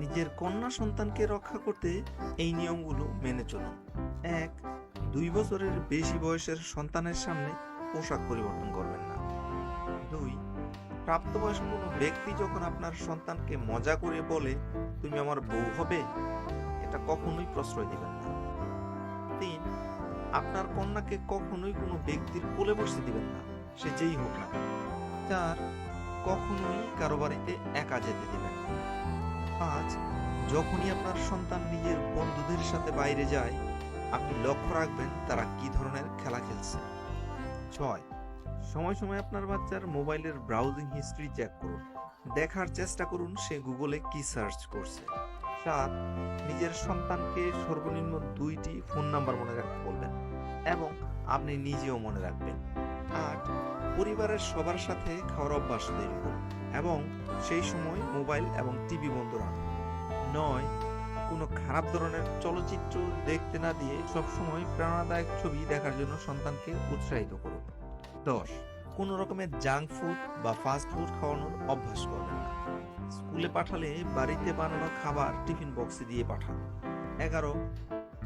নিজের কন্যা সন্তানকে রক্ষা করতে এই নিয়মগুলো মেনে চলুন। ১. ২ বছরের বেশি বয়সের সন্তানের সামনে পোশাক পরিবর্তন করবেন না। ২. প্রাপ্তবয়স্ক কোনো ব্যক্তি যখন আপনার সন্তানকে মজা করে বলে, তুমি আমার বউ হবে, এটা কখনোই প্রশ্রয় দিবেন না। ৩. আপনার কন্যাকে কখনোই কোনো ব্যক্তির কোলে বসতে দিবেন না, সে যেই হোক না। ৪. কখনোই কারো বাড়িতে একা যেতে দিবেন না। ৫. যখনই আপনার সন্তান নিজের বন্ধুদের সাথে বাইরে যায়, আপনি লক্ষ্য রাখবেন তারা কি ধরনের খেলা খেলছে। ৬. সময় সময় আপনার বাচ্চার মোবাইলের ব্রাউজিং হিস্ট্রি চেক করুন, দেখার চেষ্টা করুন সে গুগলে কি সার্চ করছে। ৭. নিজের সন্তানকে সর্বনিম্ন ২টি ফোন নাম্বার মনে রাখতে বলবেন এবং আপনি নিজেও মনে রাখবেন। ৮. পরিবারের সবার সাথে খাওয়ার অভ্যাস তৈরি করুন এবং সেই সময় মোবাইল এবং টিভি বন্ধ রাখুন। ৯. কোনো খারাপ ধরনের চলচ্চিত্র দেখতে না দিয়ে সবসময় প্রেরণাদায়ক ছবি দেখার জন্য সন্তানকে উৎসাহিত করুন। ১০. কোনো রকমের জাঙ্ক ফুড বা ফাস্ট ফুড খাওয়ানোর অভ্যাস করবেন না। স্কুলে পাঠালে বাড়িতে বানানো খাবার টিফিন বক্সে দিয়ে পাঠান। ১১.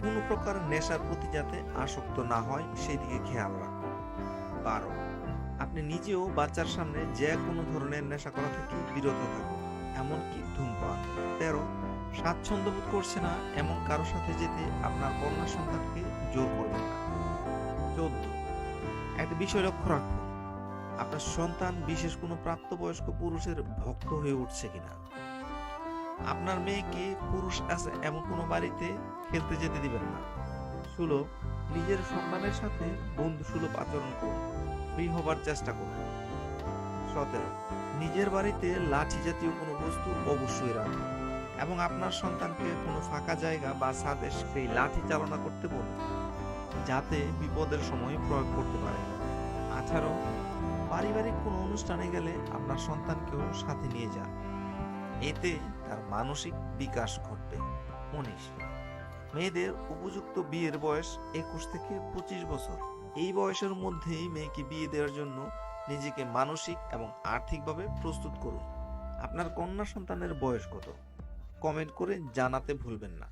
কোনো প্রকার নেশার প্রতি যাতে আসক্ত না হয় সেই দিকে খেয়াল রাখুন। ১২. আপনি নিজেও বাচ্চার সামনে যে কোনো ধরনের নেশা করা থেকে বিরত থাকুন, এমনকি ধূমপান। ১৩. স্বাচ্ছন্দ্য বোধ করছে না এমন কারো সাথে যেতে আপনার কন্যা সন্তানকে জোর করবেন না। ১৪. একটা বিষয় লক্ষ্য রাখুন, আপনার সন্তান বিশেষ কোনো প্রাপ্তবয়স্ক পুরুষের ভক্ত হয়ে উঠছে কিনা। আপনার মেয়েকে পুরুষ আছে এমন কোনো বাড়িতে খেলতে যেতে দিবেন না। ১৬. নিজের সন্তানের সাথে বন্ধুসুলভ আচরণ করুন, ফ্রি হবার চেষ্টা করুন। ১৭. নিজের বাড়িতে লাঠি জাতীয় কোনো বস্তু অবশ্যই রাখুন এবং আপনার সন্তানকে কোনো ফাঁকা জায়গা বা ছাদে সেই লাঠি চালনা করতে বলুন, যাতে বিপদের সময় প্রয়োগ করতে পারে। ১৮. পারিবারিক কোনো অনুষ্ঠানে গেলে আপনার সন্তানকেও সাথে নিয়ে যান, এতে তার মানসিক বিকাশ ঘটবে। ১৯. মেয়েদের উপযুক্ত বিয়ের বয়স ২১ থেকে ২৫ বছর। এই বয়সের মধ্যেই মেয়েকে বিয়ে দেওয়ার জন্য নিজেকে মানসিক এবং আর্থিকভাবে প্রস্তুত করুন। আপনার কন্যা সন্তানের বয়স কত? কমেন্ট করে জানাতে ভুলবেন না।